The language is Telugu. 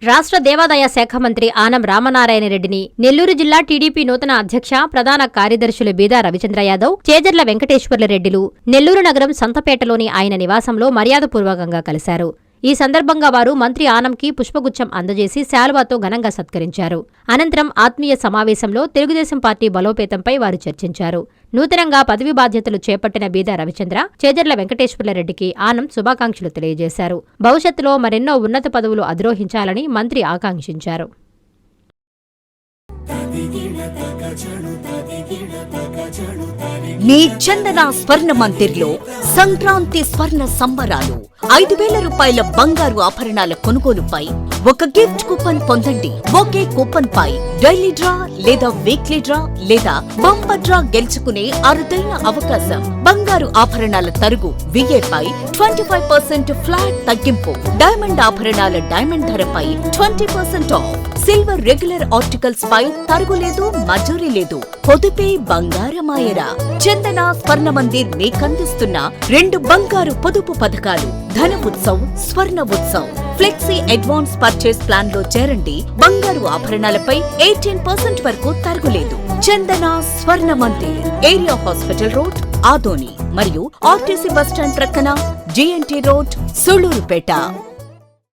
రాష్ట్ర దేవాదాయ శాఖ మంత్రి ఆనం రామనారాయణ రెడ్డిని నెల్లూరు జిల్లా టీడీపీ నూతన అధ్యక్ష ప్రధాన కార్యదర్శులు బీదా రవిచంద్ర యాదవ్, చేజర్ల వెంకటేశ్వర్ల రెడ్డిలు నెల్లూరు నగరం సంతపేటలోని ఆయన నివాసంలో మర్యాదపూర్వకంగా కలిశారు. ఈ సందర్భంగా వారు మంత్రి ఆనంకి పుష్పగుచ్చం అందజేసి శాలువాతో ఘనంగా సత్కరించారు. అనంతరం ఆత్మీయ సమావేశంలో తెలుగుదేశం పార్టీ బలోపేతంపై వారు చర్చించారు. నూతనంగా పదవి బాధ్యతలు చేపట్టిన బీదా రవిచంద్ర, చేజర్ల వెంకటేశ్వర్లరెడ్డికి ఆనం శుభాకాంక్షలు తెలియజేశారు. భవిష్యత్తులో మరెన్నో ఉన్నత పదవులు అధిరోహించాలని మంత్రి ఆకాంక్షించారు. మీ చందన స్వర్ణ మందిర్లో సంక్రాంతి స్వర్ణ సంబరాలు. 5,000 రూపాయల బంగారు ఆభరణాల కొనుగోలుపై ఒక గిఫ్ట్ కూపన్ పొందండి. ఒకే కూపన్ పై డైలీ డ్రా లేదా వీక్లీ డ్రా లేదా బంపర్ డ్రా గెలుచుకునే అరుదైన అవకాశం. బంగారు ఆభరణాల తరుగు VAపై 25% ఫ్లాట్ తగ్గింపు. డైమండ్ ఆభరణాల డైమండ్ ధరపై 20% ఆఫ్. సిల్వర్ రెగ్యులర్ ఆర్టికల్స్ పై తరుగులేదు, మజూరీ లేదు. పొదుపే బంగారమాయరా. చందన స్వర్ణ మందిర్ మీకందిస్తున్న 2 బంగారు పొదుపు పథకాలు. ధన ఉత్సవ్, స్వర్ణ Utsav. Flexi advance purchase plan లో చేరండి. బంగారు ఆభరణాలపై 18% వరకు తరుగులేదు. చందన స్వర్ణ Mandir, area hospital road, Adoni మరియు ఆర్టీసీ బస్టాండ్ ప్రక్కన GNT రోడ్, సుళ్లూరుపేట.